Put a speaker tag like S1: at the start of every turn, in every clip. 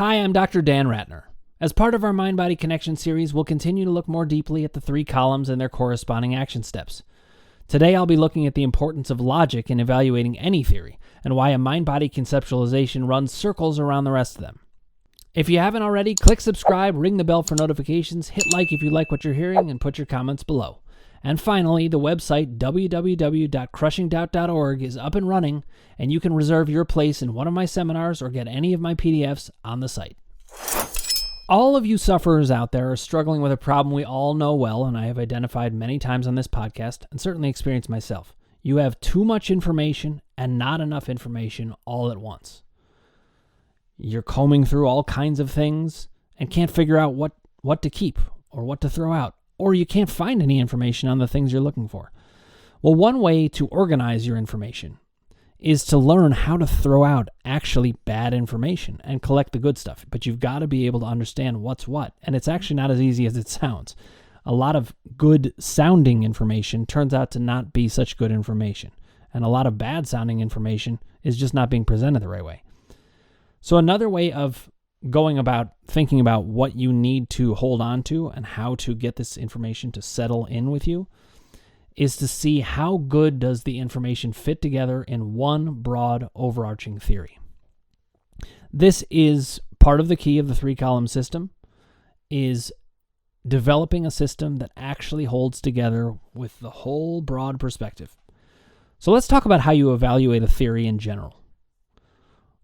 S1: Hi, I'm Dr. Dan Ratner. As part of our Mind-Body Connection series, we'll continue to look more deeply at the three columns and their corresponding action steps. Today, I'll be looking at the importance of logic in evaluating any theory, and why a mind-body conceptualization runs circles around the rest of them. If you haven't already, click subscribe, ring the bell for notifications, hit like if you like what you're hearing, and put your comments below. And finally, the website www.crushingdoubt.org is up and running, and you can reserve your place in one of my seminars or get any of my PDFs on the site. All of you sufferers out there are struggling with a problem we all know well, and I have identified many times on this podcast, and certainly experienced myself. You have too much information and not enough information all at once. You're combing through all kinds of things and can't figure out what to keep or what to throw out, or you can't find any information on the things you're looking for. Well, one way to organize your information is to learn how to throw out actually bad information and collect the good stuff. But you've got to be able to understand what's what. And it's actually not as easy as it sounds. A lot of good sounding information turns out to not be such good information. And a lot of bad sounding information is just not being presented the right way. So another way of going about thinking about what you need to hold on to and how to get this information to settle in with you is to see how good does the information fit together in one broad overarching theory. This is part of the key of the three-column system, is developing a system that actually holds together with the whole broad perspective. So let's talk about how you evaluate a theory in general.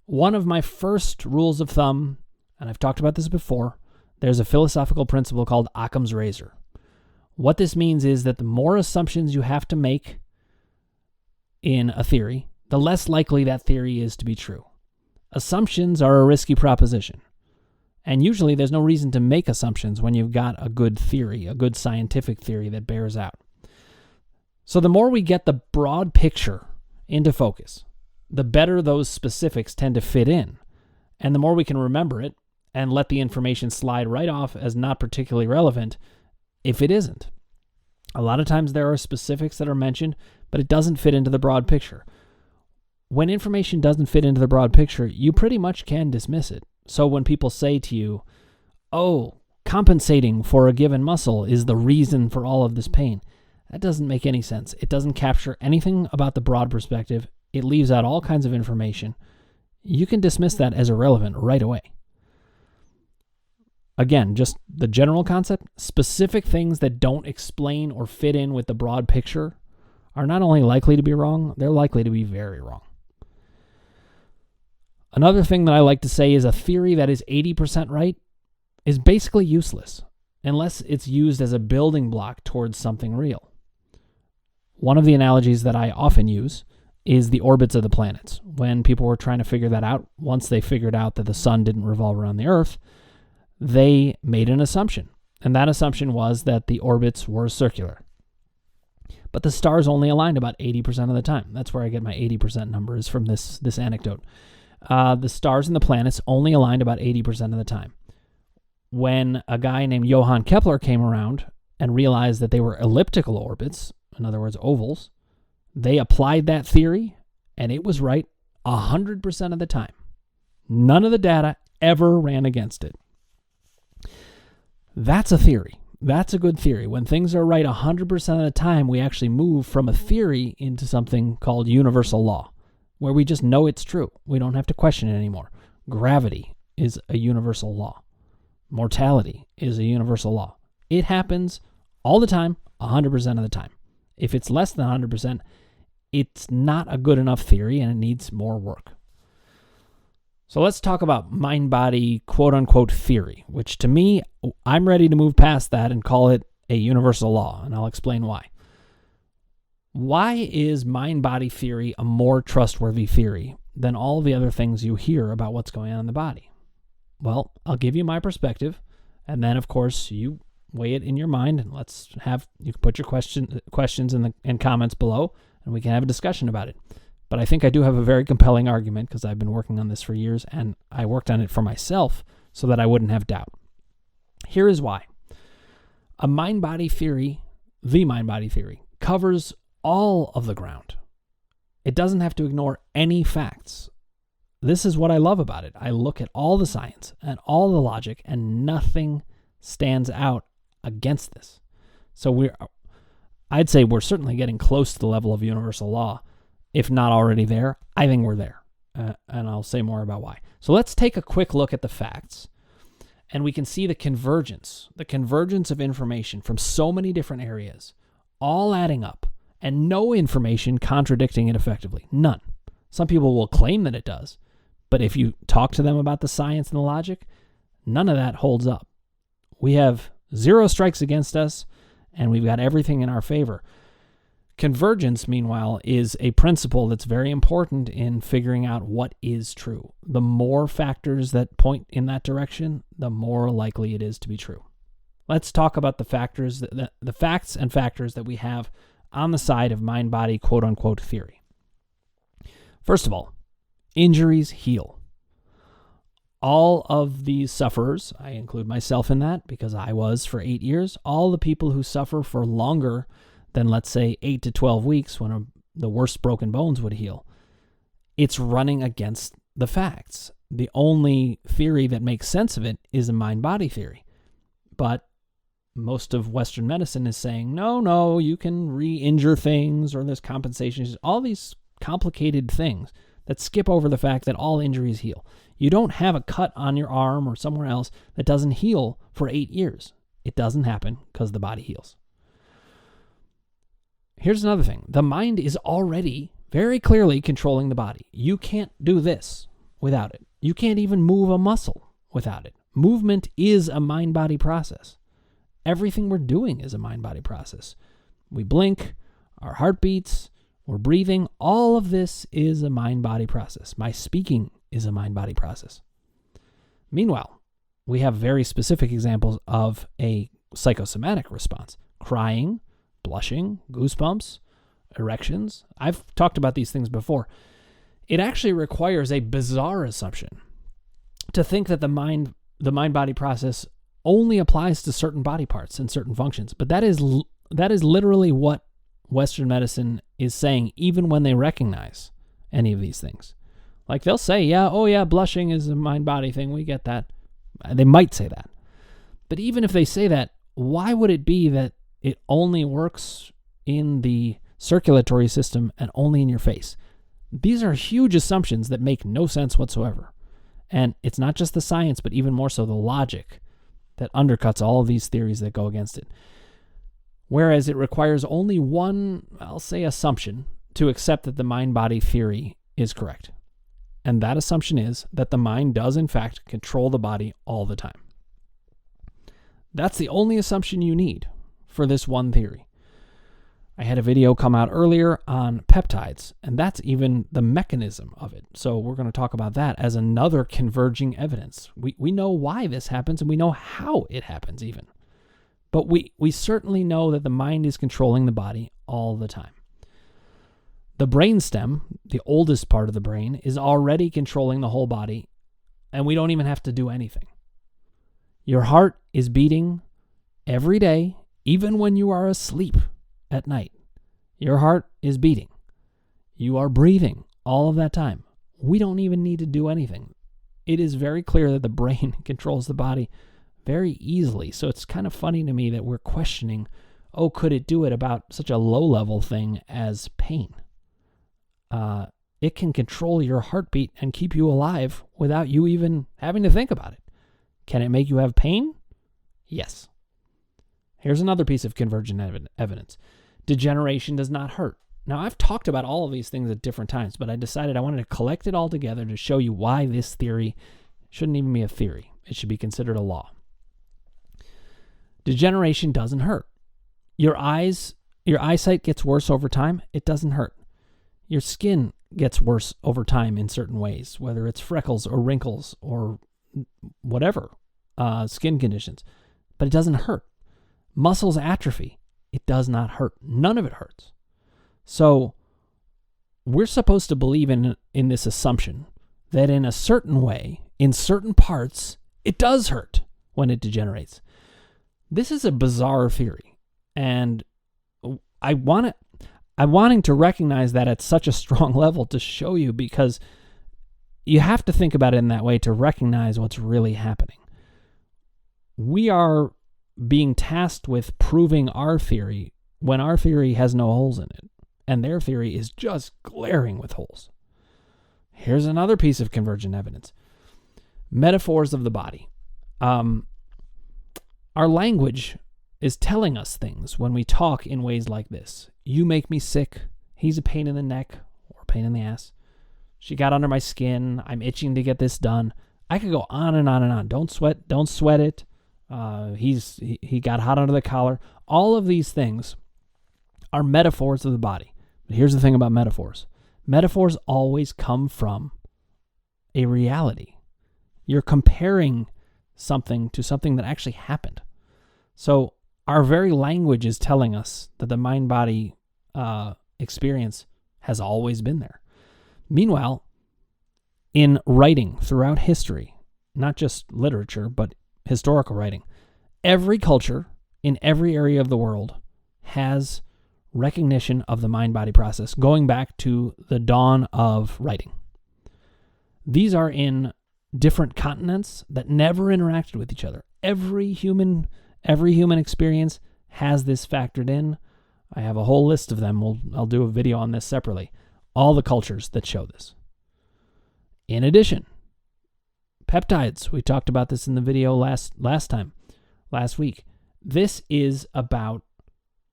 S1: One of my first rules of thumb, and I've talked about this before, there's a philosophical principle called Occam's razor. What this means is that the more assumptions you have to make in a theory, the less likely that theory is to be true. Assumptions are a risky proposition. And usually there's no reason to make assumptions when you've got a good theory, a good scientific theory that bears out. So the more we get the broad picture into focus, the better those specifics tend to fit in. And the more we can remember it and let the information slide right off as not particularly relevant if it isn't. A lot of times there are specifics that are mentioned, but it doesn't fit into the broad picture. When information doesn't fit into the broad picture, you pretty much can dismiss it. So when people say to you, oh, compensating for a given muscle is the reason for all of this pain, that doesn't make any sense. It doesn't capture anything about the broad perspective. It leaves out all kinds of information. You can dismiss that as irrelevant right away. Again, just the general concept, specific things that don't explain or fit in with the broad picture are not only likely to be wrong, they're likely to be very wrong. Another thing that I like to say is a theory that is 80% right is basically useless unless it's used as a building block towards something real. One of the analogies that I often use is the orbits of the planets. When people were trying to figure that out, once they figured out that the sun didn't revolve around the Earth, they made an assumption. And that assumption was that the orbits were circular. But the stars only aligned about 80% of the time. That's where I get my 80% number, is from this anecdote. The stars and the planets only aligned about 80% of the time. When a guy named Johann Kepler came around and realized that they were elliptical orbits, in other words, ovals, they applied that theory, and it was right 100% of the time. None of the data ever ran against it. That's a theory. That's a good theory. When things are right 100% of the time, we actually move from a theory into something called universal law, where we just know it's true. We don't have to question it anymore. Gravity is a universal law. Mortality is a universal law. It happens all the time, 100% of the time. If it's less than 100%, it's not a good enough theory and it needs more work. So let's talk about mind-body quote-unquote theory, which to me, I'm ready to move past that and call it a universal law, and I'll explain why. Why is mind-body theory a more trustworthy theory than all the other things you hear about what's going on in the body? Well, I'll give you my perspective, and then, of course, you weigh it in your mind, and you can put your questions in comments below, and we can have a discussion about it. But I think I do have a very compelling argument because I've been working on this for years, and I worked on it for myself so that I wouldn't have doubt. Here is why. A mind-body theory, the mind-body theory, covers all of the ground. It doesn't have to ignore any facts. this is what I love about it. I look at all the science and all the logic, and nothing stands out against this. So I'd say we're certainly getting close to the level of universal law. If not already there, I think we're there. And I'll say more about why. So let's take a quick look at the facts, and we can see the convergence of information from so many different areas, all adding up, and no information contradicting it effectively. None. Some people will claim that it does, but if you talk to them about the science and the logic, none of that holds up. We have 0 strikes against us, and we've got everything in our favor. Convergence, meanwhile, is a principle that's very important in figuring out what is true. The more factors that point in that direction, the more likely it is to be true. Let's talk about the factors, the facts and factors that we have on the side of mind-body quote-unquote theory. First of all, injuries heal. All of these sufferers, I include myself in that because I was for 8 years, all the people who suffer for longer than, let's say, 8 to 12 weeks when the worst broken bones would heal, it's running against the facts. The only theory that makes sense of it is a mind-body theory. But most of Western medicine is saying, no, you can re-injure things, or there's compensations, all these complicated things that skip over the fact that all injuries heal. You don't have a cut on your arm or somewhere else that doesn't heal for 8 years. It doesn't happen because the body heals. Here's another thing. The mind is already very clearly controlling the body. You can't do this without it. You can't even move a muscle without it. Movement is a mind-body process. Everything we're doing is a mind-body process. We blink, our heart beats, we're breathing. All of this is a mind-body process. My speaking is a mind-body process. Meanwhile, we have very specific examples of a psychosomatic response. Crying, blushing, goosebumps, erections. I've talked about these things before. It actually requires a bizarre assumption to think that the mind-body process only applies to certain body parts and certain functions. But that is literally what Western medicine is saying, even when they recognize any of these things. Like they'll say, blushing is a mind-body thing. We get that. They might say that. But even if they say that, why would it be that it only works in the circulatory system and only in your face? These are huge assumptions that make no sense whatsoever. And it's not just the science, but even more so the logic that undercuts all of these theories that go against it. Whereas it requires only one, I'll say, assumption to accept that the mind-body theory is correct. And that assumption is that the mind does, in fact, control the body all the time. That's the only assumption you need for this one theory. I had a video come out earlier on peptides, and that's even the mechanism of it. So we're going to talk about that as another converging evidence. We know why this happens, and we know how it happens even. But we certainly know that the mind is controlling the body all the time. The brainstem, the oldest part of the brain, is already controlling the whole body, and we don't even have to do anything. Your heart is beating every day, even when you are asleep at night. Your heart is beating. You are breathing all of that time. We don't even need to do anything. It is very clear that the brain controls the body very easily. So it's kind of funny to me that we're questioning, could it do it about such a low-level thing as pain? It can control your heartbeat and keep you alive without you even having to think about it. Can it make you have pain? Yes. Here's another piece of convergent evidence. Degeneration does not hurt. Now, I've talked about all of these things at different times, but I decided I wanted to collect it all together to show you why this theory shouldn't even be a theory. It should be considered a law. Degeneration doesn't hurt. Your eyesight gets worse over time. It doesn't hurt. Your skin gets worse over time in certain ways, whether it's freckles or wrinkles or whatever skin conditions, but it doesn't hurt. Muscles atrophy. It does not hurt. None of it hurts. So we're supposed to believe in this assumption that in a certain way, in certain parts, it does hurt when it degenerates. This is a bizarre theory, and I'm wanting to recognize that at such a strong level to show you, because you have to think about it in that way to recognize what's really happening. We are being tasked with proving our theory when our theory has no holes in it, and their theory is just glaring with holes. Here's another piece of convergent evidence. Metaphors of the body. Our language is telling us things when we talk in ways like this. You make me sick. He's a pain in the neck or pain in the ass. She got under my skin. I'm itching to get this done. I could go on and on and on. Don't sweat it. He got hot under the collar. All of these things are metaphors of the body. But here's the thing about metaphors. Metaphors always come from a reality. You're comparing something to something that actually happened. So our very language is telling us that the mind-body experience has always been there. Meanwhile, in writing throughout history, not just literature, but historical writing, every culture in every area of the world has recognition of the mind-body process going back to the dawn of writing. These are in different continents that never interacted with each other. Every human experience has this factored in. I have a whole list of them. I'll do a video on this separately. All the cultures that show this. In addition, peptides. We talked about this in the video last week. This is about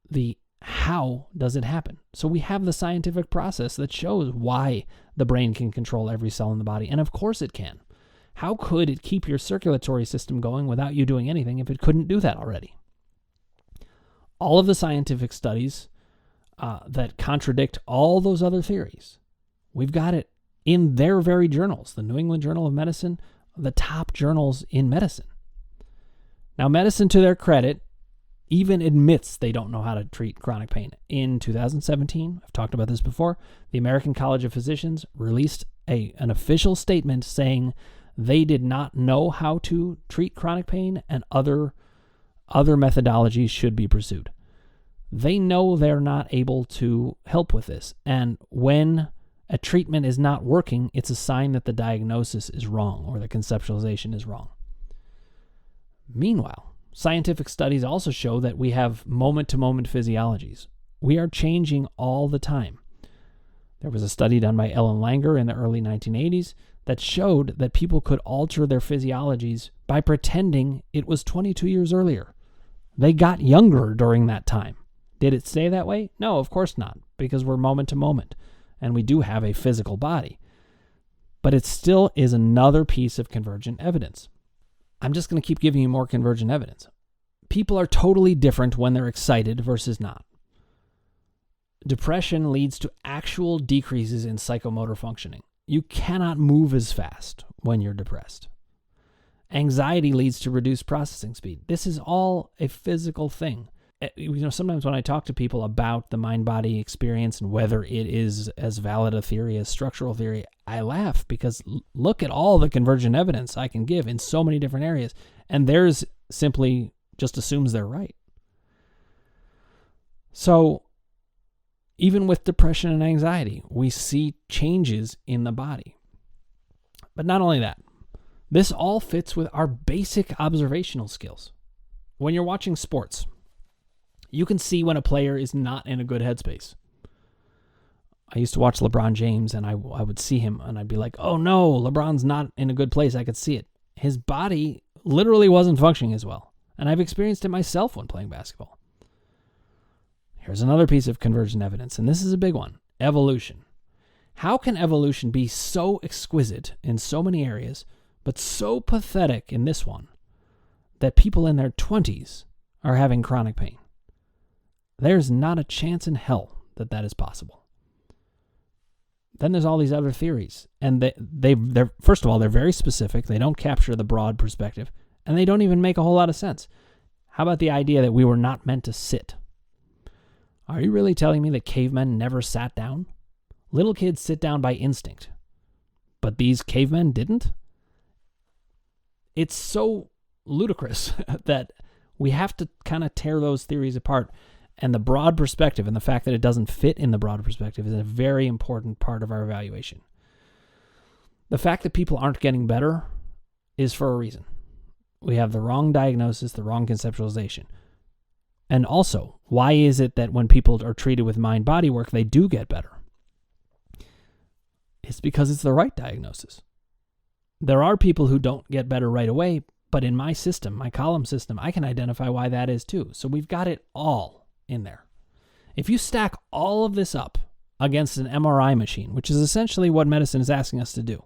S1: the how does it happen. So we have the scientific process that shows why the brain can control every cell in the body. And of course it can. How could it keep your circulatory system going without you doing anything if it couldn't do that already? All of the scientific studies that contradict all those other theories, we've got it in their very journals, the New England Journal of Medicine, the top journals in medicine. Now, medicine, to their credit, even admits they don't know how to treat chronic pain. In 2017, I've talked about this before, the American College of Physicians released an official statement saying they did not know how to treat chronic pain and other methodologies should be pursued. They know they're not able to help with this. And when a treatment is not working, it's a sign that the diagnosis is wrong or the conceptualization is wrong. Meanwhile, scientific studies also show that we have moment-to-moment physiologies. We are changing all the time. There was a study done by Ellen Langer in the early 1980s that showed that people could alter their physiologies by pretending it was 22 years earlier. They got younger during that time. Did it stay that way? No, of course not, because we're moment to moment, and we do have a physical body. But it still is another piece of convergent evidence. I'm just going to keep giving you more convergent evidence. People are totally different when they're excited versus not. Depression leads to actual decreases in psychomotor functioning. You cannot move as fast when you're depressed. Anxiety leads to reduced processing speed. This is all a physical thing. Sometimes when I talk to people about the mind-body experience and whether it is as valid a theory as structural theory, I laugh because look at all the convergent evidence I can give in so many different areas, and theirs simply just assumes they're right. So even with depression and anxiety, we see changes in the body. But not only that, this all fits with our basic observational skills. When you're watching sports, you can see when a player is not in a good headspace. I used to watch LeBron James, and I would see him, and I'd be like, oh no, LeBron's not in a good place. I could see it. His body literally wasn't functioning as well. And I've experienced it myself when playing basketball. Here's another piece of convergent evidence, and this is a big one. Evolution. How can evolution be so exquisite in so many areas, but so pathetic in this one, that people in their 20s are having chronic pain? There's not a chance in hell that that is possible. Then there's all these other theories, and they're first of all, they're very specific. They don't capture the broad perspective, and they don't even make a whole lot of sense. How about the idea that we were not meant to sit? Are you really telling me that cavemen never sat down? Little kids sit down by instinct, but these cavemen didn't? It's so ludicrous that we have to kind of tear those theories apart. And the broad perspective and the fact that it doesn't fit in the broad perspective is a very important part of our evaluation. The fact that people aren't getting better is for a reason. We have the wrong diagnosis, the wrong conceptualization. And also, why is it that when people are treated with mind-body work, they do get better? It's because it's the right diagnosis. There are people who don't get better right away, but in my system, my column system, I can identify why that is too. So we've got it all in there. If you stack all of this up against an MRI machine, which is essentially what medicine is asking us to do,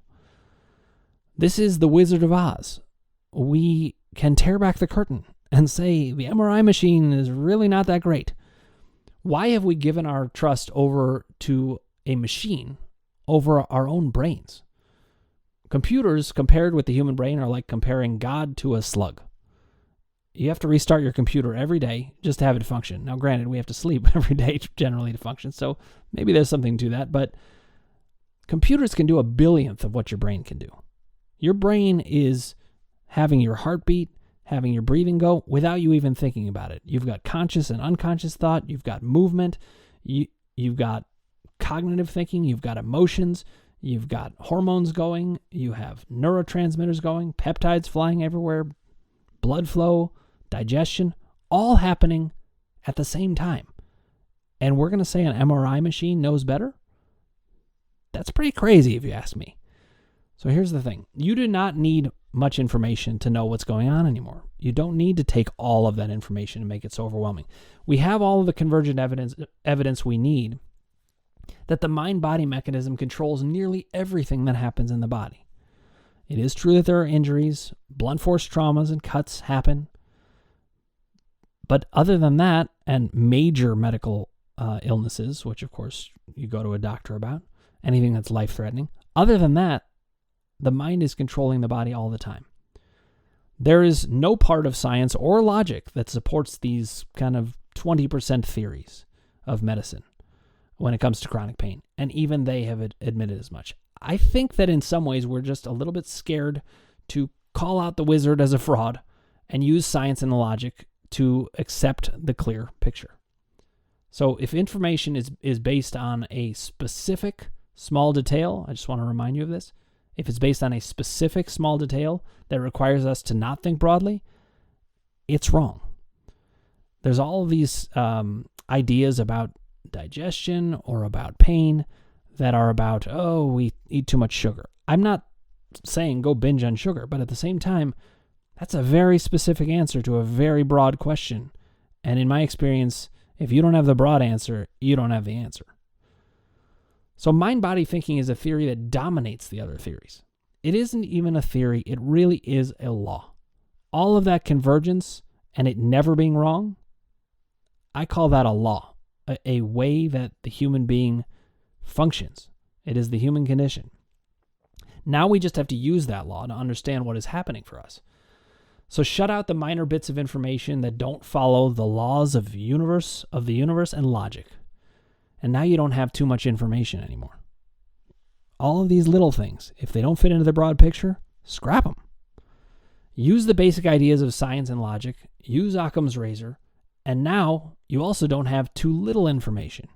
S1: this is the Wizard of Oz. We can tear back the curtain and say the MRI machine is really not that great. Why have we given our trust over to a machine over our own brains? Computers compared with the human brain are like comparing God to a slug. You have to restart your computer every day just to have it function. Now, granted, we have to sleep every day generally to function, so maybe there's something to that, but computers can do a billionth of what your brain can do. Your brain is having your heartbeat, having your breathing go without you even thinking about it. You've got conscious and unconscious thought. You've got movement. You've got cognitive thinking. You've got emotions. You've got hormones going. You have neurotransmitters going, peptides flying everywhere, blood flow, digestion, all happening at the same time. And we're going to say an MRI machine knows better? That's pretty crazy if you ask me. So here's the thing. You do not need much information to know what's going on anymore. You don't need to take all of that information and make it so overwhelming. We have all of the convergent evidence we need that the mind-body mechanism controls nearly everything that happens in the body. It is true that there are injuries, blunt force traumas and cuts happen. But other than that, and major medical illnesses, which of course you go to a doctor about, anything that's life-threatening, other than that, the mind is controlling the body all the time. There is no part of science or logic that supports these kind of 20% theories of medicine when it comes to chronic pain, and even they have admitted as much. I think that in some ways we're just a little bit scared to call out the wizard as a fraud and use science and logic to accept the clear picture. So if information is based on a specific small detail, I just want to remind you of this, if it's based on a specific small detail that requires us to not think broadly, it's wrong. There's all of these ideas about digestion or about pain that are about, oh, we eat too much sugar. I'm not saying go binge on sugar, but at the same time, that's a very specific answer to a very broad question. And in my experience, if you don't have the broad answer, you don't have the answer. So mind-body thinking is a theory that dominates the other theories. It isn't even a theory, it really is a law. All of that convergence and it never being wrong, I call that a law, a way that the human being functions. It is the human condition. Now we just have to use that law to understand what is happening for us. So shut out the minor bits of information that don't follow the laws of the universe and logic. And now you don't have too much information anymore. All of these little things, if they don't fit into the broad picture, scrap them. Use the basic ideas of science and logic, use Occam's razor, and now you also don't have too little information.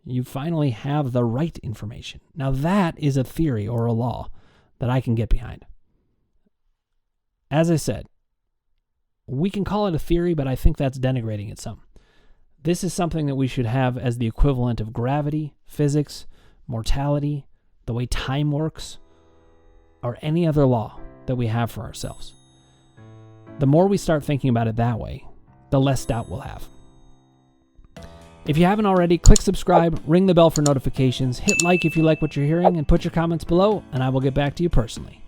S1: You finally have the right information. Now that is a theory or a law that I can get behind. As I said, we can call it a theory, but I think that's denigrating it some. This is something that we should have as the equivalent of gravity, physics, mortality, the way time works, or any other law that we have for ourselves. The more we start thinking about it that way, the less doubt we'll have. If you haven't already, click subscribe, ring the bell for notifications, hit like if you like what you're hearing, and put your comments below, and I will get back to you personally.